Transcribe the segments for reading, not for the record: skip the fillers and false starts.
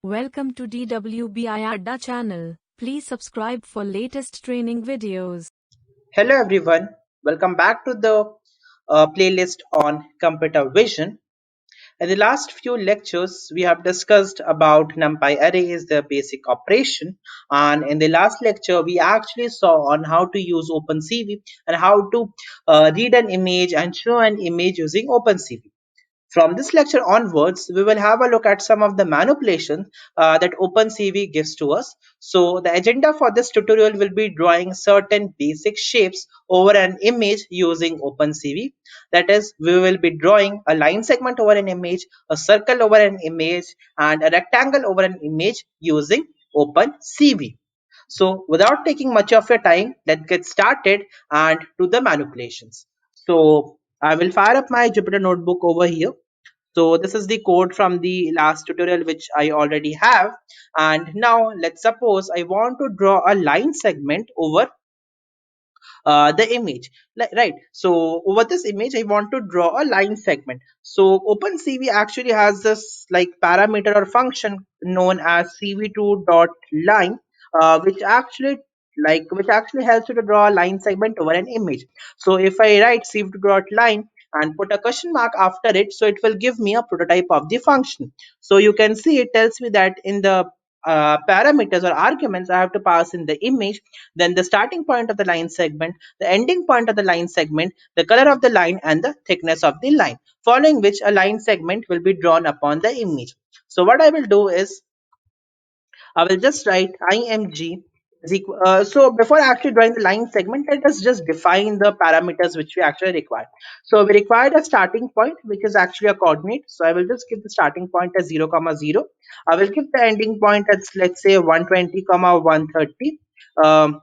Welcome to DWBI Adda channel. Please subscribe for latest training videos. Hello everyone, welcome back to the playlist on computer vision. In the last few lectures, we have discussed about NumPy arrays, their basic operation, and in the last lecture, we actually saw on how to use OpenCV and how to read an image and show an image using OpenCV. From this lecture onwards, we will have a look at some of the manipulations that OpenCV gives to us. So the agenda for this tutorial will be drawing certain basic shapes over an image using OpenCV. That is, we will be drawing a line segment over an image, a circle over an image, and a rectangle over an image using OpenCV. So without taking much of your time, let's get started and do the manipulations. So I will fire up my Jupyter notebook over here. So this is the code from the last tutorial which I already have. And now let's suppose I want to draw a line segment over the image. Right. So over this image, I want to draw a line segment. So OpenCV actually has this like parameter or function known as cv2.line, which actually helps you to draw a line segment over an image. So if I write cv2.line and put a question mark after it, so it will give me a prototype of the function. So you can see it tells me that in the parameters or arguments I have to pass in the image, then the starting point of the line segment, the ending point of the line segment, the color of the line, and the thickness of the line, following which a line segment will be drawn upon the image. So what I will do is I will just write img is equal. So before actually drawing the line segment, let us just define the parameters which we actually require. So we require a starting point, which is actually a coordinate. So I will just give the starting point as 0, 0. I will give the ending point as, let's say, 120, 130. Um,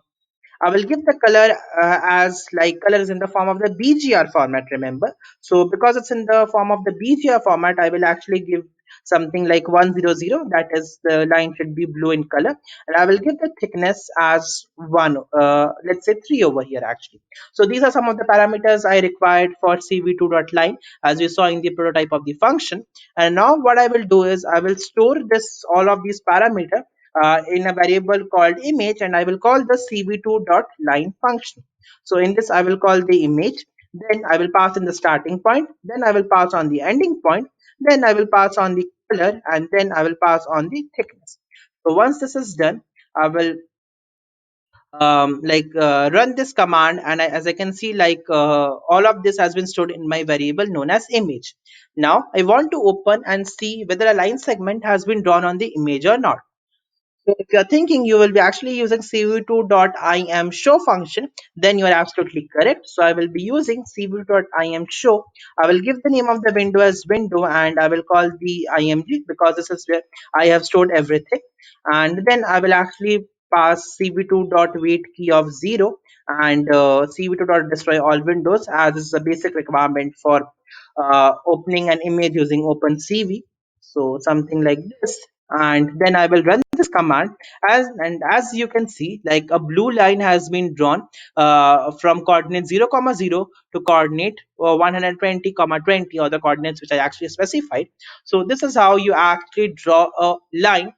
I will give the color as like colors in the form of the BGR format, remember. So because it's in the form of the BGR format, I will actually give something like 100, that is the line should be blue in color, and I will give the thickness as 1, let's say 3 over here actually. So these are some of the parameters I required for cv2.line as we saw in the prototype of the function. And now what I will do is I will store this all of these parameters in a variable called image, and I will call the cv2.line function. So in this I will call the image, then I will pass in the starting point, then I will pass on the ending point, then I will pass on the color, and then I will pass on the thickness. So once this is done, I will run this command, and as I can see, all of this has been stored in my variable known as image. Now I want to open and see whether a line segment has been drawn on the image or not. So if you're thinking you will be actually using cv2.imshow function, then you are absolutely correct. So I will be using cv2.imshow. I will give the name of the window as window, and I will call the img because this is where I have stored everything. And then I will actually pass cv2.wait key of 0 and cv2.destroy all windows, as this is a basic requirement for opening an image using OpenCV. So something like this, and then I will run this command. As you can see, like a blue line has been drawn from coordinate 0, 0 to coordinate 120, 20, or the coordinates which I actually specified. So this is how you actually draw a line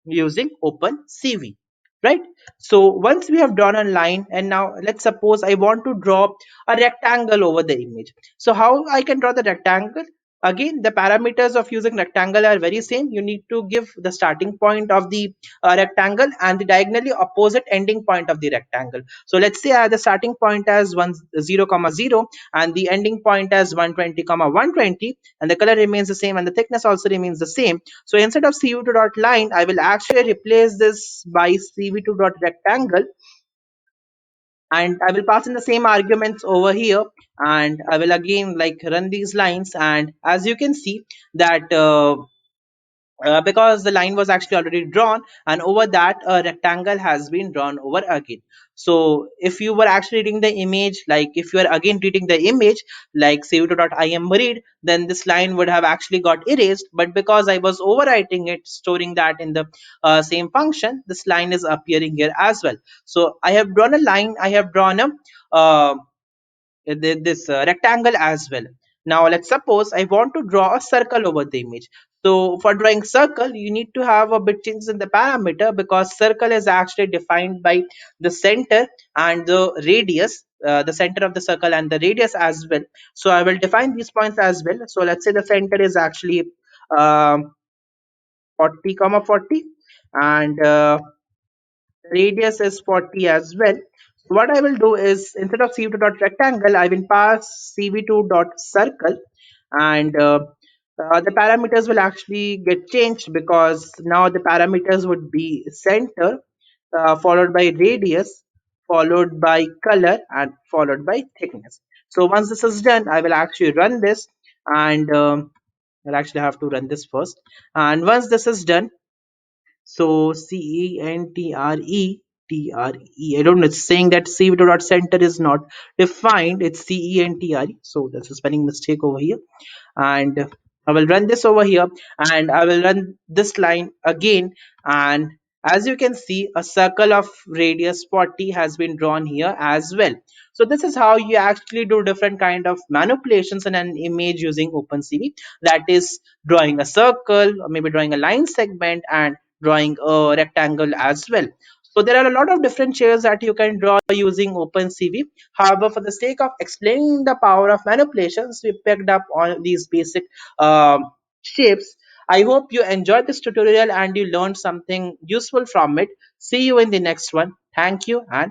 using OpenCV, right? So once we have drawn a line, and now let's suppose I want to draw a rectangle over the image. So how I can draw the rectangle? Again, the parameters of using rectangle are very same. You need to give the starting point of the rectangle and the diagonally opposite ending point of the rectangle. So let's say I have the starting point as 0, 0, and the ending point as 120, 120, and the color remains the same and the thickness also remains the same. So instead of cv2.line, I will actually replace this by cv2.rectangle, and I will pass in the same arguments over here, and I will again like run these lines, and as you can see that because the line was actually already drawn, and over that a rectangle has been drawn over again. So if you were actually reading the image, like if you are again reading the image like cv2.imread, then this line would have actually got erased, but because I was overwriting it, storing that in the same function, this line is appearing here as well. So I have drawn a line, I have drawn a this rectangle as well. Now let's suppose I want to draw a circle over the image. So for drawing circle, you need to have a bit changes in the parameter, because circle is actually defined by the center and the radius, the center of the circle and the radius as well. So I will define these points as well. So let's say the center is actually um 40 comma 40, and radius is 40 as well. So what I will do is, instead of cv2 dot rectangle, I will pass cv2 dot circle, and the parameters will actually get changed, because now the parameters would be center, followed by radius, followed by color, and followed by thickness. So once this is done, I will actually run this, and I'll actually have to run this first. And once this is done, so Centre. I don't know. It's saying that cv2.center is not defined. It's Centre. So that's a spelling mistake over here. And I will run this over here, and I will run this line again. And as you can see, a circle of radius 40 has been drawn here as well. So this is how you actually do different kind of manipulations in an image using OpenCV. That is drawing a circle, or maybe drawing a line segment, and drawing a rectangle as well. So there are a lot of different shapes that you can draw using OpenCV. However, for the sake of explaining the power of manipulations, we picked up all these basic shapes. I hope you enjoyed this tutorial and you learned something useful from it. See you in the next one. Thank you and